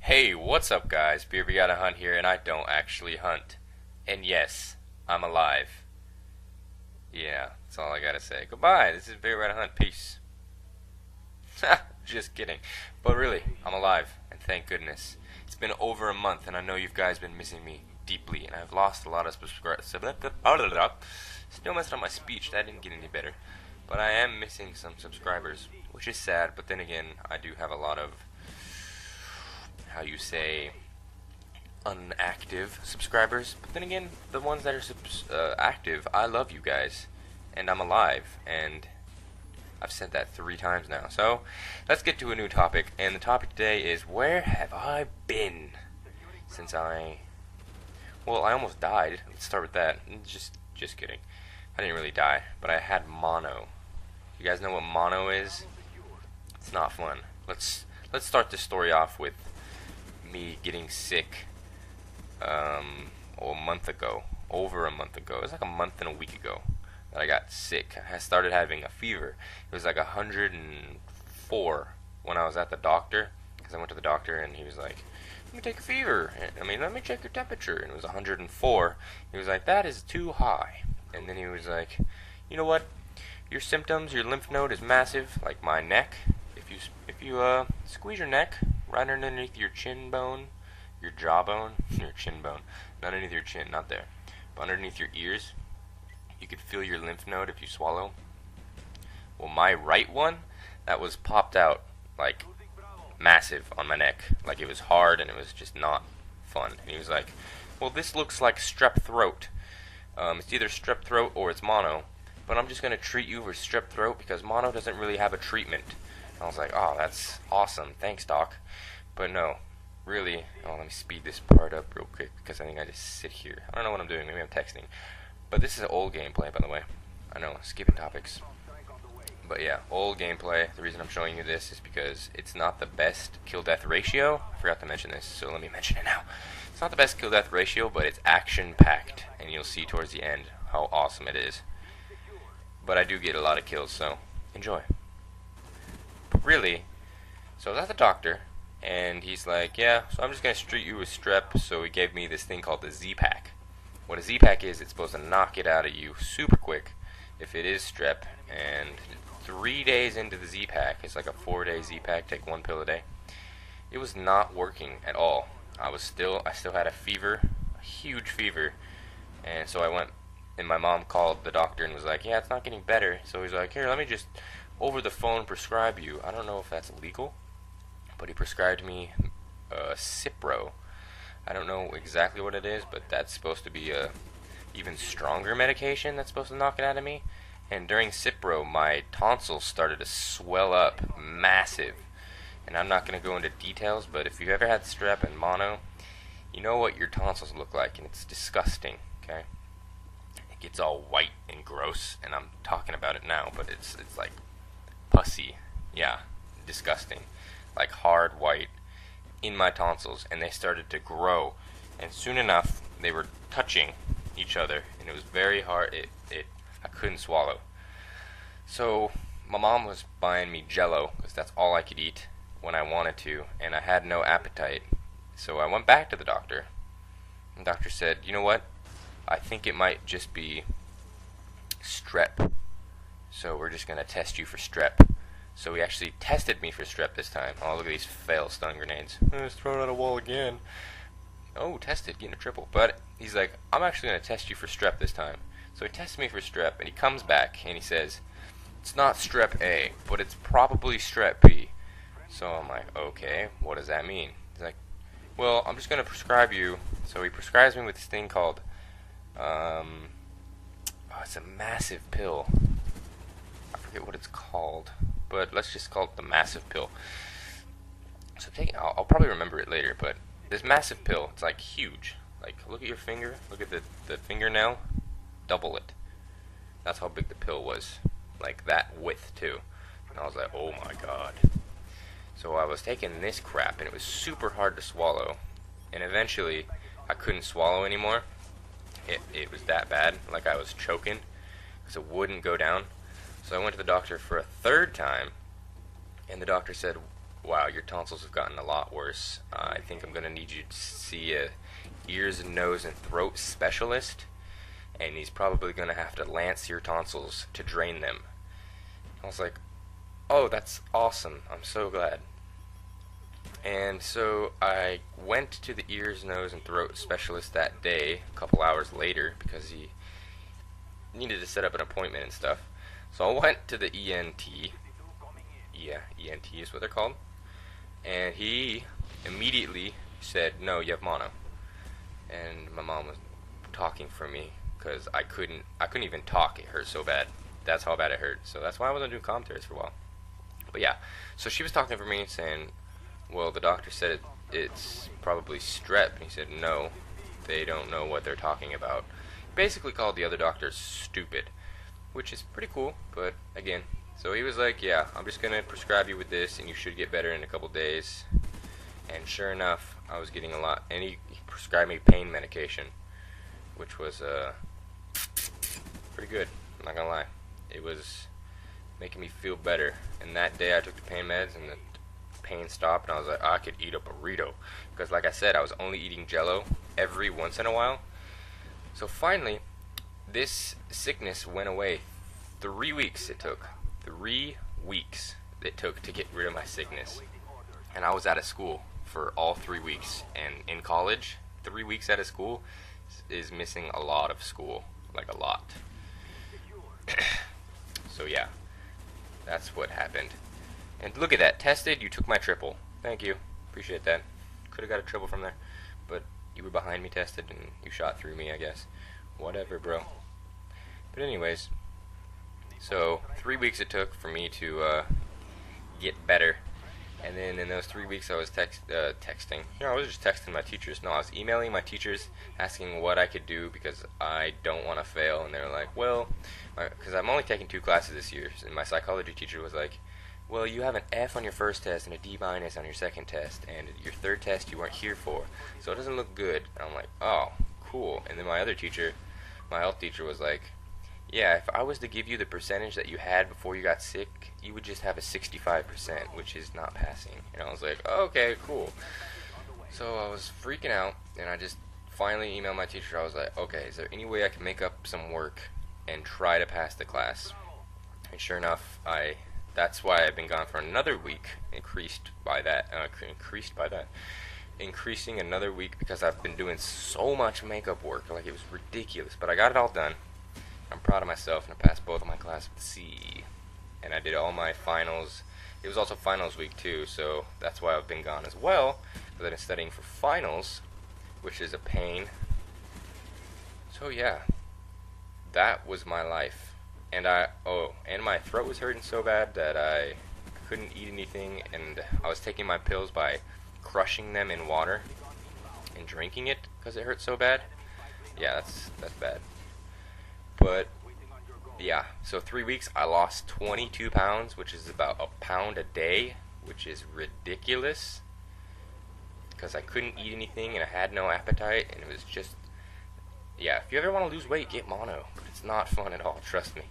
Hey, what's up, guys? Beer Gotta Hunt here, and I don't actually hunt. And yes, I'm alive. Yeah, that's all I gotta say. Goodbye. This is Beer Gotta Hunt. Peace. Just kidding. But really, I'm alive, and thank goodness. It's been over a month, and I know you guys been missing me deeply, and I've lost a lot of subscribers. Still messing up my speech. That didn't get any better. But I am missing some subscribers, which is sad. But then again, I do have a lot of, how you say, unactive subscribers. But then again, the ones that are active, I love you guys, and I'm alive, and I've said that 3 times now. So let's get to a new topic, and the topic today is, where have I been since I almost died. Let's start with that. Just kidding. I didn't really die, but I had mono. You guys know what mono is? It's not fun. Let's start this story off with me getting sick a month ago. Over a month ago. It was like a month and a week ago that I got sick. I started having a fever. It was like 104 when I was at the doctor, because I went to the doctor and he was like, let me take a fever. Let me check your temperature. And it was 104. He was like, that is too high. And then he was like, you know what? Your symptoms, your lymph node is massive, like my neck. If you squeeze your neck right underneath your chin bone, your jawbone, your chin bone, not underneath your chin, not there, but underneath your ears, you could feel your lymph node if you swallow. Well, my right one, that was popped out like massive on my neck, like it was hard and it was just not fun. And he was like, well, this looks like strep throat. It's either strep throat or it's mono, but I'm just going to treat you for strep throat because mono doesn't really have a treatment. I was like, oh, that's awesome, thanks doc. But no, really, let me speed this part up real quick because I think I just sit here. I don't know what I'm doing, maybe I'm texting. But this is old gameplay, by the way. I know, skipping topics. But yeah, old gameplay. The reason I'm showing you this is because it's not the best kill-death ratio. I forgot to mention this, so let me mention it now. It's not the best kill-death ratio, but it's action-packed, and you'll see towards the end how awesome it is. But I do get a lot of kills, so enjoy. But really, so I was at the doctor, and he's like, yeah, so I'm just going to treat you with strep, so he gave me this thing called the Z-Pack. What a Z-Pack is, it's supposed to knock it out of you super quick if it is strep, and 3 days into the Z-Pack, it's like a 4-day Z-Pack, take 1 pill a day, it was not working at all. I still had a fever, a huge fever, and so I went, and my mom called the doctor and was like, yeah, it's not getting better. So he's like, here, let me just over the phone prescribe you. I don't know if that's legal, but he prescribed me Cipro. I don't know exactly what it is, but that's supposed to be a even stronger medication that's supposed to knock it out of me. And during Cipro, my tonsils started to swell up massive. And I'm not going to go into details, but if you've ever had strep and mono, you know what your tonsils look like, and it's disgusting, okay? It gets all white and gross, and I'm talking about it now, but it's like pussy. Yeah, disgusting. Like hard white in my tonsils, and they started to grow. And soon enough, they were touching each other, and it was very hard. I couldn't swallow. So my mom was buying me Jello, because that's all I could eat when I wanted to, and I had no appetite. So I went back to the doctor. The doctor said, you know what? I think it might just be strep. So we're just going to test you for strep. So he actually tested me for strep this time. Oh, look at these fail stun grenades. Let's throw it at a wall again. Oh, tested, getting a triple. But he's like, I'm actually going to test you for strep this time. So he tests me for strep, and he comes back, and he says, it's not strep A, but it's probably strep B. So I'm like, okay, what does that mean? He's like, well, I'm just going to prescribe you. So he prescribes me with this thing called, it's a massive pill. I forget what it's called, but let's just call it the massive pill. So I'll probably remember it later, but this massive pill, it's like huge. Like, look at your finger, look at the fingernail, double it. That's how big the pill was. Like that width too. And I was like, oh my god. So I was taking this crap, and it was super hard to swallow. And eventually, I couldn't swallow anymore. It was that bad, like I was choking, because it wouldn't go down. So I went to the doctor for a 3rd time, and the doctor said, wow, your tonsils have gotten a lot worse. I think I'm gonna need you to see a ears and nose and throat specialist, and he's probably gonna have to lance your tonsils to drain them. I was like, oh, that's awesome. I'm so glad. And so I went to the ears, nose, and throat specialist that day, a couple hours later, because he needed to set up an appointment and stuff. So I went to the ENT. Yeah, ENT is what they're called. And he immediately said, no, you have mono. And my mom was talking for me because I couldn't even talk. It hurt so bad. That's how bad it hurt. So that's why I wasn't doing commentaries for a while. But yeah, so she was talking for me, saying, well, the doctor said it's probably strep. And he said, no, they don't know what they're talking about. Basically called the other doctors stupid, which is pretty cool. But again, so he was like, yeah, I'm just going to prescribe you with this, and you should get better in a couple days. And sure enough, I was getting a lot. And he prescribed me pain medication, which was pretty good. I'm not going to lie. It was making me feel better. And that day I took the pain meds, and the pain stopped, and I was like, I could eat a burrito. Because like I said, I was only eating Jello every once in a while. So finally, this sickness went away. 3 weeks it took. 3 weeks it took to get rid of my sickness. And I was out of school for all 3 weeks. And in college, 3 weeks out of school is missing a lot of school. Like a lot. So yeah, that's what happened. And look at that. Tested, you took my triple. Thank you. Appreciate that. Could have got a triple from there. But you were behind me tested and you shot through me, I guess. Whatever, bro. But anyways, so 3 weeks it took for me to get better. And then in those 3 weeks I was texting. You know, I was just texting my teachers. No, I was emailing my teachers asking what I could do because I don't want to fail. And they were like, well, because I'm only taking 2 classes this year. And my psychology teacher was like, well, you have an F on your first test and a D- on your second test. And your third test you weren't here for. So it doesn't look good. And I'm like, oh, cool. And then my other teacher, my health teacher, was like, yeah, if I was to give you the percentage that you had before you got sick, you would just have a 65%, which is not passing. And I was like, oh, okay, cool. So I was freaking out, and I just finally emailed my teacher. I was like, okay, is there any way I can make up some work and try to pass the class? And sure enough, that's why I've been gone for another week, increasing another week because I've been doing so much makeup work. Like, it was ridiculous, but I got it all done. I'm proud of myself, and I passed both of my classes with C. And I did all my finals. It was also finals week too, so that's why I've been gone as well, because I've been studying for finals, which is a pain. So yeah, that was my life. And and my throat was hurting so bad that I couldn't eat anything, and I was taking my pills by crushing them in water and drinking it because it hurt so bad. Yeah, that's bad. But yeah, so 3 weeks I lost 22 pounds, which is about a pound a day, which is ridiculous because I couldn't eat anything and I had no appetite, and it was just, yeah, if you ever want to lose weight, get mono, but it's not fun at all, trust me.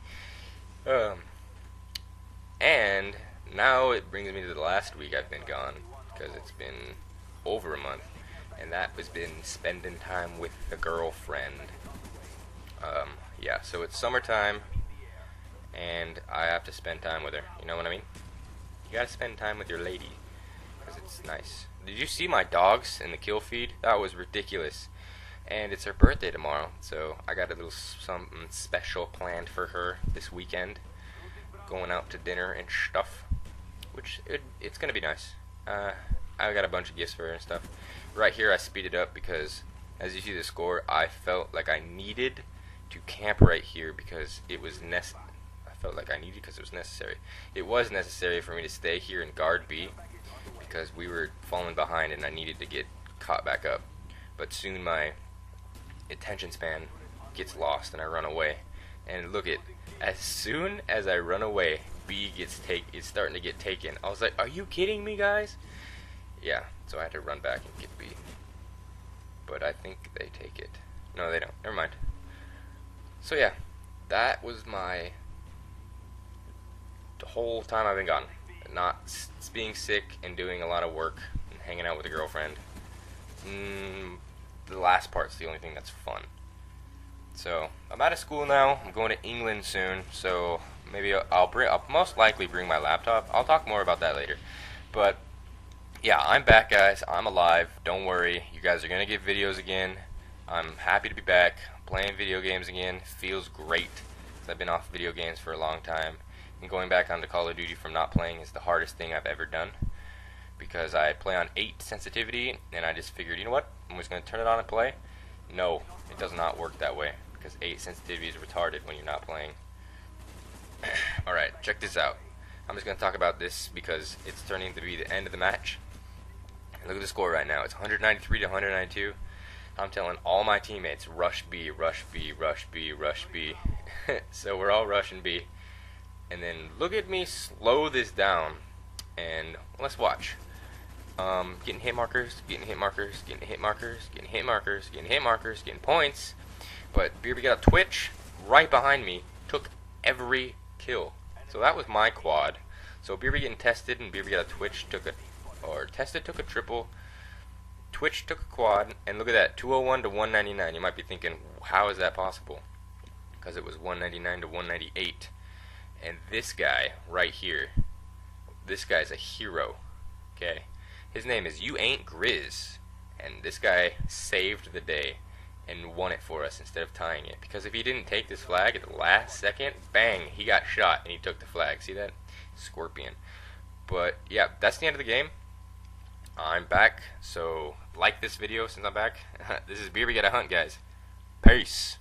And now it brings me to the last week I've been gone, because it's been over a month, and that has been spending time with a girlfriend. Yeah, so it's summertime, and I have to spend time with her. You know what I mean? You gotta spend time with your lady, because it's nice. Did you see my dogs in the kill feed? That was ridiculous. And it's her birthday tomorrow, so I got a little something special planned for her this weekend. Going out to dinner and stuff, which it's gonna be nice. I got a bunch of gifts for her and stuff. Right here I speeded up because, as you see the score, I felt like I needed to camp right here because it was necessary. It was necessary for me to stay here and guard B because we were falling behind and I needed to get caught back up. But soon my attention span gets lost and I run away. And look at, as soon as I run away, B is starting to get taken. I was like, are you kidding me, guys? Yeah, so I had to run back and get B. But I think they take it. No, they don't. Never mind. So yeah, that was the whole time I've been gone. being sick and doing a lot of work and hanging out with a girlfriend. The last part's the only thing that's fun. So I'm out of school now. I'm going to England soon, so maybe I'll most likely bring my laptop. I'll talk more about that later. But yeah, I'm back, guys. I'm alive. Don't worry. You guys are gonna get videos again. I'm happy to be back playing video games again. Feels great. I've been off video games for a long time, and going back onto Call of Duty from not playing is the hardest thing I've ever done, because I play on 8 sensitivity, and I just figured, you know what, I'm just going to turn it on and play. No, it does not work that way, because 8 sensitivity is retarded when you're not playing. Alright, check this out. I'm just going to talk about this because it's turning to be the end of the match. Look at the score right now. It's 193 to 192. I'm telling all my teammates, rush B, rush B, rush B, rush B. So we're all rushing B. And then look at me slow this down. And let's watch. Getting hit markers, getting hit markers, getting hit markers, getting hit markers, getting hit markers, getting points. But BRB got a twitch right behind me, took every kill. So that was my quad. So BRB getting tested, and BRB got a twitch, took a triple. Twitch took a quad, and look at that, 201 to 199. You might be thinking, how is that possible? Because it was 199 to 198. And this guy right here, this guy's a hero. Okay, his name is You Ain't Grizz, and this guy saved the day and won it for us instead of tying it. Because if he didn't take this flag at the last second, bang, he got shot and he took the flag. See that? Scorpion. But yeah, that's the end of the game. I'm back, so like this video since I'm back. This is BRB Gotta Hunt, guys. Peace.